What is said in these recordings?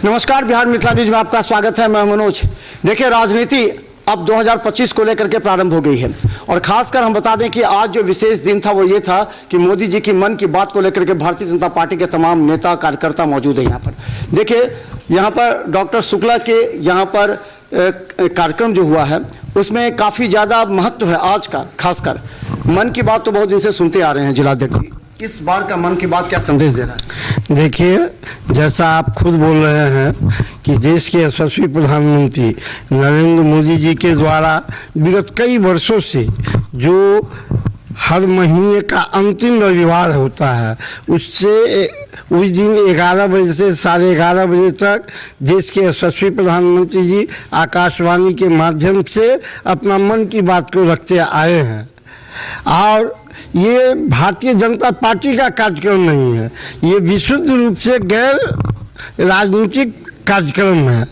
नमस्कार, बिहार मिथिला न्यूज में आपका स्वागत है। मैं मनोज। देखिए, राजनीति अब 2025 को लेकर के प्रारंभ हो गई है और खासकर हम बता दें कि आज जो विशेष दिन था वो ये था कि मोदी जी की मन की बात को लेकर के भारतीय जनता पार्टी के तमाम नेता कार्यकर्ता मौजूद है यहाँ पर। देखिए, यहाँ पर डॉक्टर शुक्ला के यहाँ पर कार्यक्रम जो हुआ है उसमें काफ़ी ज़्यादा महत्व है आज का। खासकर मन की बात तो बहुत दिन से सुनते आ रहे हैं जिलाध्यक्ष जी, इस बार का मन की बात क्या संदेश दे रहा है? देखिए, जैसा आप खुद बोल रहे हैं कि देश के यशस्वी प्रधानमंत्री नरेंद्र मोदी जी के द्वारा विगत कई वर्षों से जो हर महीने का अंतिम रविवार होता है उससे उस दिन 11 बजे से 11:30 बजे तक देश के यशस्वी प्रधानमंत्री जी आकाशवाणी के माध्यम से अपना मन की बात को रखते आए हैं। और ये भारतीय जनता पार्टी का कार्यक्रम नहीं है, ये विशुद्ध रूप से गैर राजनीतिक कार्यक्रम है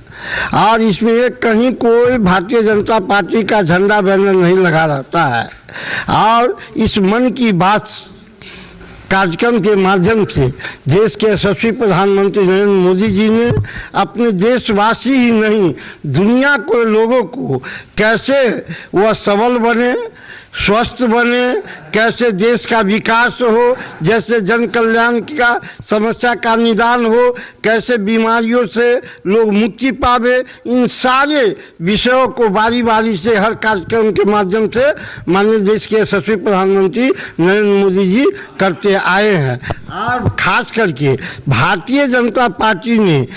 और इसमें कहीं कोई भारतीय जनता पार्टी का झंडा बैनर नहीं लगा रहता है। और इस मन की बात कार्यक्रम के माध्यम से देश के यशस्वी प्रधानमंत्री नरेंद्र मोदी जी ने अपने देशवासी ही नहीं दुनिया के लोगों को कैसे वह सबल बने, स्वस्थ बने, कैसे देश का विकास हो, जैसे जन कल्याण का समस्या का निदान हो, कैसे बीमारियों से लोग मुक्ति पावे, इन सारे विषयों को बारी बारी से हर कार्यक्रम के माध्यम से माननीय देश के यशस्वी प्रधानमंत्री नरेंद्र मोदी जी करते आए हैं। और खास करके भारतीय जनता पार्टी ने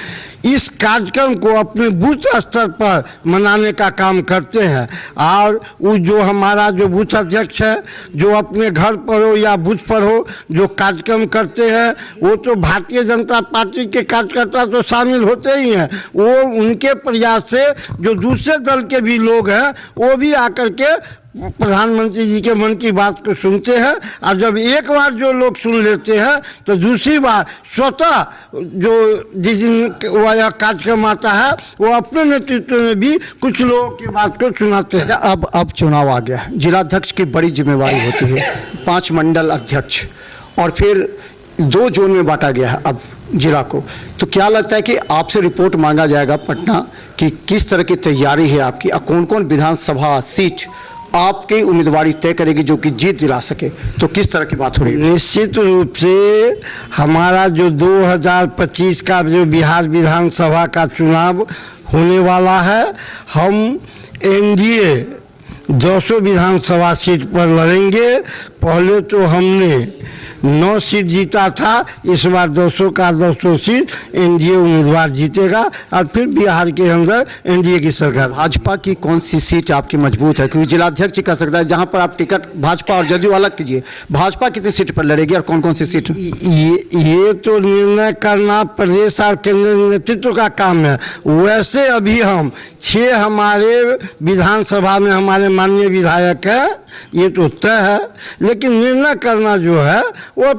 इस कार्यक्रम को अपने बूथ स्तर पर मनाने का काम करते हैं। और वो जो हमारा जो बूथ अध्यक्ष है, जो अपने घर पर हो या बूथ पर हो जो कार्यक्रम करते हैं, वो तो भारतीय जनता पार्टी के कार्यकर्ता तो शामिल होते ही हैं, वो उनके प्रयास से जो दूसरे दल के भी लोग हैं वो भी आकर के प्रधानमंत्री जी के मन की बात को सुनते हैं। और जब एक बार जो लोग सुन लेते हैं तो दूसरी बार स्वतः जो जिस दिन वह कार्यक्रम आता है वो अपने नेतृत्व में भी कुछ लोगों की बात को सुनाते हैं। अब चुनाव आ गया है, जिलाध्यक्ष की बड़ी जिम्मेवारी होती है, 5 मंडल अध्यक्ष और फिर 2 जोन में बांटा गया है अब जिला को। तो क्या लगता है कि आपसे रिपोर्ट मांगा जाएगा पटना कि किस तरह की तैयारी है आपकी, कौन कौन विधानसभा सीट आपकी उम्मीदवारी तय करेगी जो कि जीत दिला सके, तो किस तरह की बात हो रही है? निश्चित रूप से हमारा जो 2025 का जो बिहार विधानसभा का चुनाव होने वाला है, हम एनडीए 200 विधानसभा सीट पर लड़ेंगे। पहले तो हमने 9 सीट जीता था, इस बार 200 का 200 सीट एनडीए उम्मीदवार जीतेगा और फिर बिहार के अंदर एनडीए की सरकार। भाजपा की कौन सी सीट आपकी मजबूत है? क्योंकि जिलाध्यक्ष ही कह सकता है जहां पर आप टिकट भाजपा और जदयू अलग कीजिए, भाजपा कितनी सीट पर लड़ेगी और कौन कौन सी सीट? ये तो निर्णय करना प्रदेश और केंद्रीय नेतृत्व का काम है। वैसे अभी हम 6 हमारे विधानसभा में हमारे माननीय विधायक हैं, ये तो तय है, लेकिन निर्णय करना जो है वो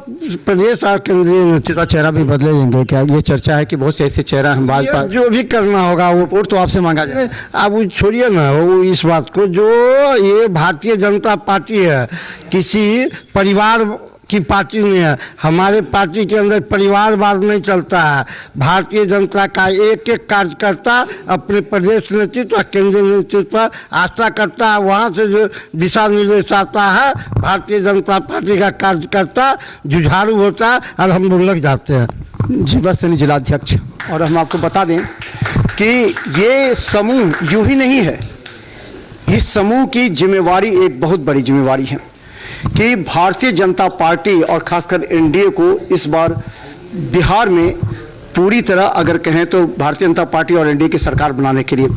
प्रदेश और केंद्रीय नेतृत्व का चेहरा भी बदलेंगे क्या? ये चर्चा है कि बहुत से ऐसे चेहरा हैं भाजपा, जो भी करना होगा वो वोट तो आपसे मांगा जाए। आप वो छोड़िए ना वो इस बात को, जो ये भारतीय जनता पार्टी है किसी परिवार की पार्टी नहीं है। हमारे पार्टी के अंदर परिवारवाद नहीं चलता है। भारतीय जनता का एक एक कार्यकर्ता अपने प्रदेश नेतृत्व और केंद्रीय नेतृत्व पर आस्था करता है, वहाँ से जो दिशा निर्देश आता है भारतीय जनता पार्टी का कार्यकर्ता जुझारू होता है और हम लोग लग जाते हैं। जीवा सैनी जिलाध्यक्ष, और हम आपको बता दें कि ये समूह यूं ही नहीं है, इस समूह की जिम्मेवारी एक बहुत बड़ी जिम्मेवारी है कि भारतीय जनता पार्टी और खासकर एनडीए को इस बार बिहार में पूरी तरह अगर कहें तो भारतीय जनता पार्टी और एनडीए की सरकार बनाने के लिए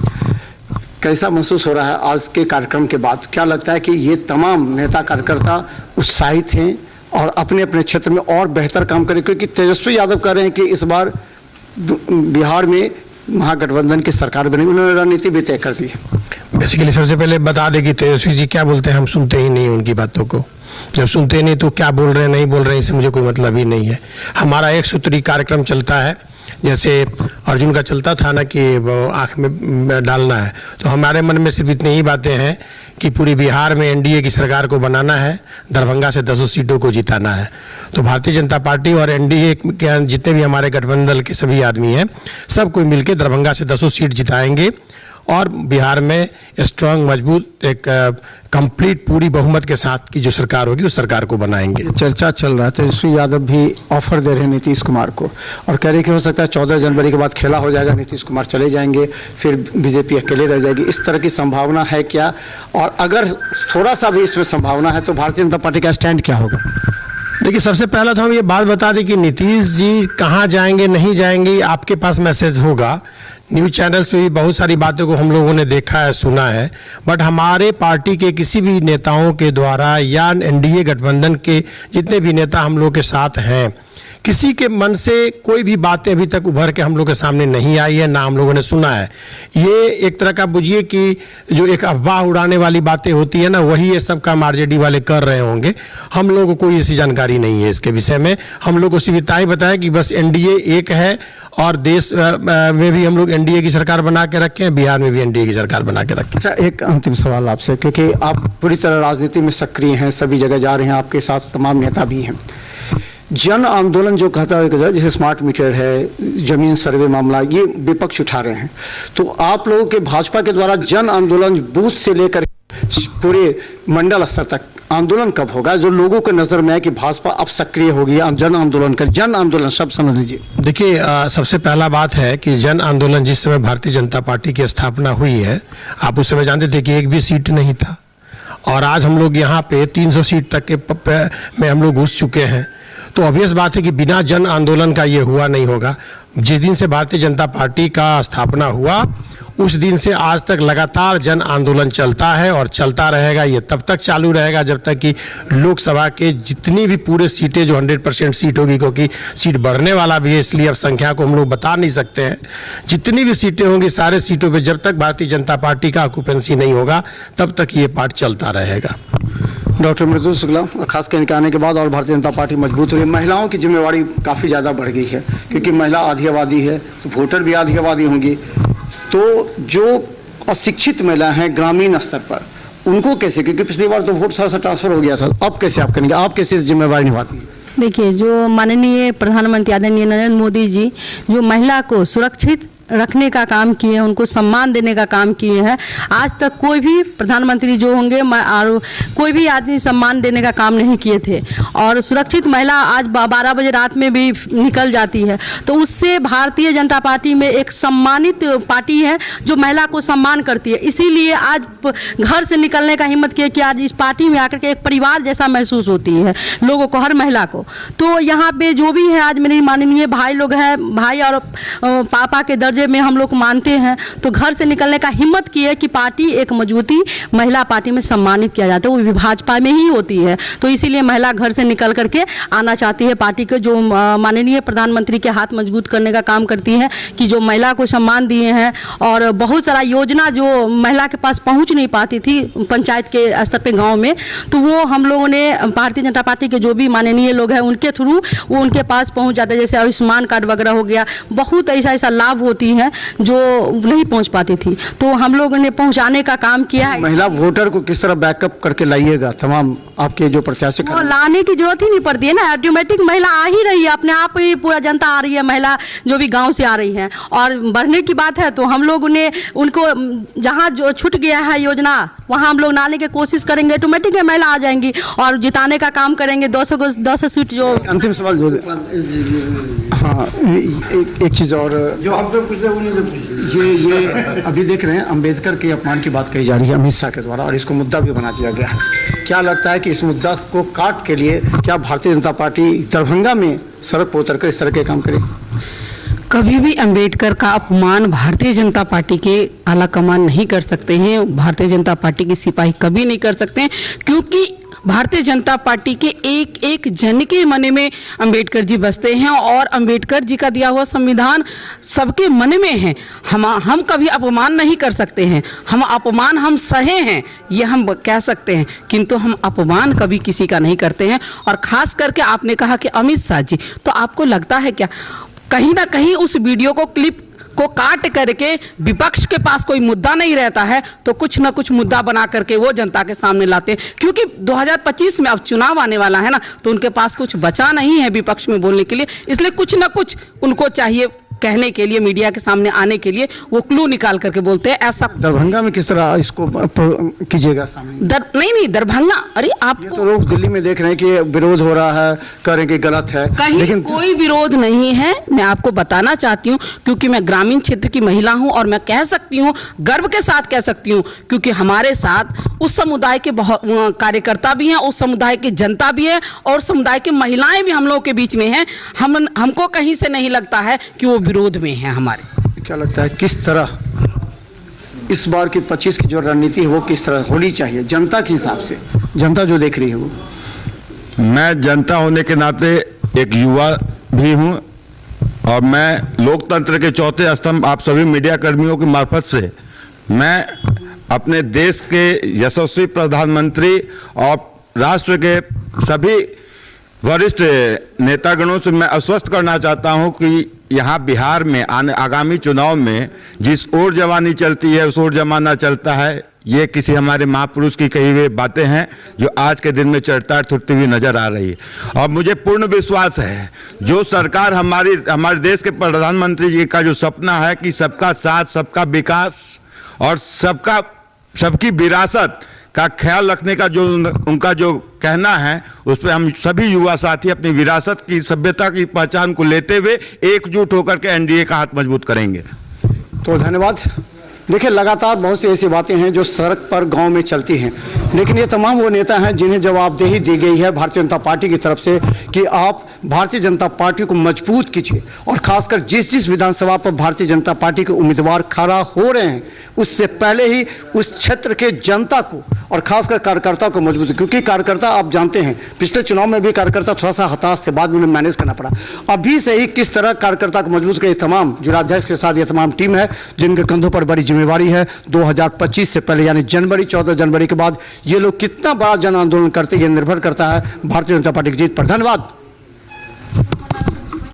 कैसा महसूस हो रहा है आज के कार्यक्रम के बाद? क्या लगता है कि ये तमाम नेता कार्यकर्ता उत्साहित हैं और अपने अपने क्षेत्र में और बेहतर काम करें? क्योंकि तेजस्वी यादव कह रहे हैं कि इस बार बिहार में महागठबंधन की सरकार बनेगी, उन्होंने रणनीति भी तय कर दी है। बेसिकली सबसे पहले बता दें कि तेजस्वी जी क्या बोलते हैं हम सुनते ही नहीं उनकी बातों को। जब सुनते नहीं तो क्या बोल रहे हैं नहीं बोल रहे हैं इससे मुझे कोई मतलब ही नहीं है। हमारा एक सूत्री कार्यक्रम चलता है जैसे अर्जुन का चलता था ना कि वो आँख में डालना है, तो हमारे मन में सिर्फ इतनी ही बातें हैं कि पूरी बिहार में एनडीए की सरकार को बनाना है, दरभंगा से 10 सीटों को जिताना है। तो भारतीय जनता पार्टी और एनडीए के जितने भी हमारे गठबंधन के सभी आदमी हैं, सब कोई मिलकर दरभंगा से 10 सीट जिताएंगे और बिहार में स्ट्रांग मजबूत एक कंप्लीट पूरी बहुमत के साथ की जो सरकार होगी उस सरकार को बनाएंगे। चर्चा चल रहा है, तेजस्वी यादव भी ऑफर दे रहे हैं नीतीश कुमार को और कह रहे कि हो सकता है 14 जनवरी के बाद खेला हो जाएगा, नीतीश कुमार चले जाएंगे, फिर बीजेपी अकेले रह जाएगी। इस तरह की संभावना है क्या? और अगर थोड़ा सा भी इसमें संभावना है तो भारतीय जनता पार्टी का स्टैंड क्या होगा? देखिए, सबसे पहला तो हम ये बात बता दें कि नीतीश जी कहाँ जाएंगे नहीं जाएंगे, आपके पास मैसेज होगा। न्यूज़ चैनल्स पे भी बहुत सारी बातों को हम लोगों ने देखा है, सुना है, बट हमारे पार्टी के किसी भी नेताओं के द्वारा या एनडीए गठबंधन के जितने भी नेता हम लोग के साथ हैं, किसी के मन से कोई भी बातें अभी तक उभर के हम लोग के सामने नहीं आई है, ना हम लोगों ने सुना है। ये एक तरह का बुझिए कि जो एक अफवाह उड़ाने वाली बातें होती है ना, वही ये सब काम आरजेडी वाले कर रहे होंगे। हम लोगों को कोई ऐसी जानकारी नहीं है इसके विषय में। हम लोग को सिर्फ इतना ही बताया कि बस एनडीए एक है और देश में भी हम लोग एनडीए की सरकार बना के रखे हैं, बिहार में भी एनडीए की सरकार बना के रखें। अच्छा, एक अंतिम सवाल आपसे, क्योंकि आप पूरी तरह राजनीति में सक्रिय हैं, सभी जगह जा रहे हैं, आपके साथ तमाम नेता भी हैं। जन आंदोलन जो कहता है, जैसे स्मार्ट मीटर है, जमीन सर्वे मामला, ये विपक्ष उठा रहे हैं, तो आप लोगों के भाजपा के द्वारा जन आंदोलन बूथ से लेकर पूरे मंडल स्तर तक आंदोलन कब होगा, जो लोगों के नजर में है कि भाजपा अब सक्रिय होगी जन आंदोलन कर? जन आंदोलन सब समझ लीजिए। देखिए, सबसे पहला बात है कि जन आंदोलन जिस समय भारतीय जनता पार्टी की स्थापना हुई है, आप उस समय जानते थे कि एक भी सीट नहीं था, और आज हम लोग यहाँ पे 300 सीट तक के में हम लोग घुस चुके हैं। तो ऑब्वियस बात है कि बिना जन आंदोलन का ये हुआ नहीं होगा। जिस दिन से भारतीय जनता पार्टी का स्थापना हुआ उस दिन से आज तक लगातार जन आंदोलन चलता है और चलता रहेगा। ये तब तक चालू रहेगा जब तक कि लोकसभा के जितनी भी पूरे सीटें जो 100% सीट होगी, क्योंकि सीट बढ़ने वाला भी है, इसलिए अब संख्या को हम लोग बता नहीं सकते हैं। जितनी भी सीटें होंगी सारे सीटों पे जब तक भारतीय जनता पार्टी का ऑक्यूपेंसी नहीं होगा तब तक ये पार्ट चलता रहेगा। डॉक्टर मृदुल शुक्ला, खासकर इनके आने के बाद और भारतीय जनता पार्टी मजबूत हो रही है। महिलाओं की जिम्मेवारी काफ़ी ज़्यादा बढ़ गई है, क्योंकि महिला आधी आबादी है तो वोटर भी आधी आबादी होंगी। तो जो अशिक्षित महिला हैं ग्रामीण स्तर पर, उनको कैसे, क्योंकि पिछली बार तो वोट थोड़ा सा ट्रांसफर हो गया था, अब कैसे आप करेंगे? आप कैसे जिम्मेवारी निभाती हैं? देखिए, जो माननीय प्रधानमंत्री आदरणीय नरेंद्र मोदी जी जो महिला को सुरक्षित रखने का काम किए हैं, उनको सम्मान देने का काम किए हैं। आज तक कोई भी प्रधानमंत्री जो होंगे और कोई भी आदमी सम्मान देने का काम नहीं किए थे, और सुरक्षित महिला आज 12 बजे रात में भी निकल जाती है। तो उससे भारतीय जनता पार्टी में एक सम्मानित पार्टी है जो महिला को सम्मान करती है। इसीलिए आज घर से निकलने का हिम्मत किया कि आज इस पार्टी में आकर के एक परिवार जैसा महसूस होती है लोगों को, हर महिला को। तो यहाँ पे जो भी है, आज मेरे माननीय भाई लोग हैं, भाई और पापा के दर्जे में हम लोग मानते हैं, तो घर से निकलने का हिम्मत की है कि पार्टी एक मजबूती महिला पार्टी में सम्मानित किया जाता है, वो भी भाजपा में ही होती है। तो इसीलिए महिला घर से निकल करके आना चाहती है पार्टी के, जो माननीय प्रधानमंत्री के हाथ मजबूत करने का काम करती है कि जो महिला को सम्मान दिए हैं, और बहुत सारा योजना जो महिला के पास पहुंच नहीं पाती थी पंचायत के स्तर पे, गाँव में, तो वो हम लोगों ने भारतीय जनता पार्टी के जो भी माननीय लोग हैं उनके थ्रू वो उनके पास पहुँच जाते हैं। जैसे आयुष्मान कार्ड वगैरह हो गया, बहुत ऐसा लाभ होती है जो नहीं पहुंच पाती थी, तो हम लोगों ने पहुंचाने का काम किया है। महिला वोटर को किस तरह बैकअप करके लाइएगा? तमाम आपके जो प्रत्याशी वो लाने की जरूरत ही नहीं पड़ती है ना, ऑटोमेटिक महिला आ ही रही है, अपने आप ही पूरा जनता आ रही है, महिला जो भी गांव से आ रही है। और बढ़ने की बात है तो हम लोग ने उनको जहां जो छूट गया है योजना वहां हम लोग लाने की कोशिश करेंगे, ऑटोमेटिक महिला आ जाएंगी और जिताने का काम करेंगे। 200 सीट जो अंतिम सवाल जो, हाँ, एक चीज़ और जो आप ये अभी देख रहे हैं, अंबेडकर के अपमान की बात कही जा रही है अमित शाह के द्वारा, और इसको मुद्दा भी बना दिया गया है। क्या लगता है कि इस मुद्दा को काट के लिए क्या भारतीय जनता पार्टी दरभंगा में सड़क पर उतरकर इस तरह के काम करे? कभी भी अंबेडकर का अपमान भारतीय जनता पार्टी के आला कमान नहीं कर सकते हैं, भारतीय जनता पार्टी के सिपाही कभी नहीं कर सकते हैं, क्योंकि भारतीय जनता पार्टी के एक एक जन के मन में अंबेडकर जी बसते हैं और अंबेडकर जी का दिया हुआ संविधान सबके मन में है। हम कभी अपमान नहीं कर सकते हैं, हम सहे हैं ये हम कह सकते हैं, किंतु हम अपमान कभी किसी का नहीं करते हैं। और खास करके आपने कहा कि अमित शाह जी, तो आपको लगता है क्या कहीं ना कहीं उस वीडियो को क्लिप को काट करके विपक्ष के पास कोई मुद्दा नहीं रहता है तो कुछ ना कुछ मुद्दा बना करके वो जनता के सामने लाते हैं, क्योंकि 2025 में अब चुनाव आने वाला है ना, तो उनके पास कुछ बचा नहीं है विपक्ष में बोलने के लिए, इसलिए कुछ ना कुछ उनको चाहिए कहने के लिए, मीडिया के सामने आने के लिए वो क्लू निकाल करके बोलते हैं। ऐसा दरभंगा में किस तरह इसको कीजिएगा सामने? नहीं दरभंगा, अरे ये आपको तो लोग दिल्ली में देख रहे हैं कि विरोध हो रहा है, करें कि गलत है, कहीं लेकिन कोई विरोध नहीं है। मैं आपको बताना चाहती हूँ, क्योंकि मैं ग्रामीण क्षेत्र की महिला हूँ और मैं कह सकती हूँ, गर्व के साथ कह सकती हूँ, क्योंकि हमारे साथ उस समुदाय के बहुत कार्यकर्ता भी हैं, उस समुदाय की जनता भी है और समुदाय की महिलाएं भी हम लोगों के बीच में हैं। हमको कहीं से नहीं लगता है कि वो विरोध में है हमारे। क्या लगता है किस तरह इस बार की 25 की जो रणनीति है वो किस तरह होनी चाहिए जनता के हिसाब से, जनता जो देख रही है वो? मैं जनता होने के नाते एक युवा भी हूं और मैं लोकतंत्र के चौथे स्तंभ आप सभी मीडिया कर्मियों की मार्फत से मैं अपने देश के यशस्वी प्रधानमंत्री और राष्ट्र के सभी वरिष्ठ नेतागणों से मैं आश्वस्त करना चाहता हूं कि यहाँ बिहार में आगामी चुनाव में जिस ओर जवानी चलती है उस ओर जमाना चलता है, ये किसी हमारे महापुरुष की कही हुई बातें हैं जो आज के दिन में चरितार्थ होती हुई नजर आ रही है। और मुझे पूर्ण विश्वास है जो सरकार हमारे देश के प्रधानमंत्री जी का जो सपना है कि सबका साथ, सबका विकास और सबकी विरासत का ख्याल रखने का जो उनका जो कहना है, उस पर हम सभी युवा साथी अपनी विरासत की, सभ्यता की पहचान को लेते हुए एकजुट होकर के एनडीए का हाथ मजबूत करेंगे। तो धन्यवाद। देखिए, लगातार बहुत सी ऐसी बातें हैं जो सड़क पर गांव में चलती हैं, लेकिन ये तमाम वो नेता हैं जिन्हें जवाबदेही दी गई है भारतीय जनता पार्टी की तरफ से कि आप भारतीय जनता पार्टी को मजबूत कीजिए, और खासकर जिस विधानसभा पर भारतीय जनता पार्टी के उम्मीदवार खड़ा हो रहे हैं उससे पहले ही उस क्षेत्र के जनता को और खासकर कार्यकर्ता को मजबूत, क्योंकि कार्यकर्ता आप जानते हैं पिछले चुनाव में भी कार्यकर्ता थोड़ा सा हताश थे, बाद में उन्हें मैनेज करना पड़ा। अभी से ही किस तरह कार्यकर्ता को मजबूत करे, तमाम जिलाध्यक्ष के साथ ये तमाम टीम है जिनके कंधों पर बड़ी जिम्मेवारी है। 2025 से पहले यानी 14 जनवरी के बाद ये लोग कितना बड़ा जन आंदोलन करते, ये निर्भर करता है भारतीय जनता पार्टी की जीत पर। धन्यवाद।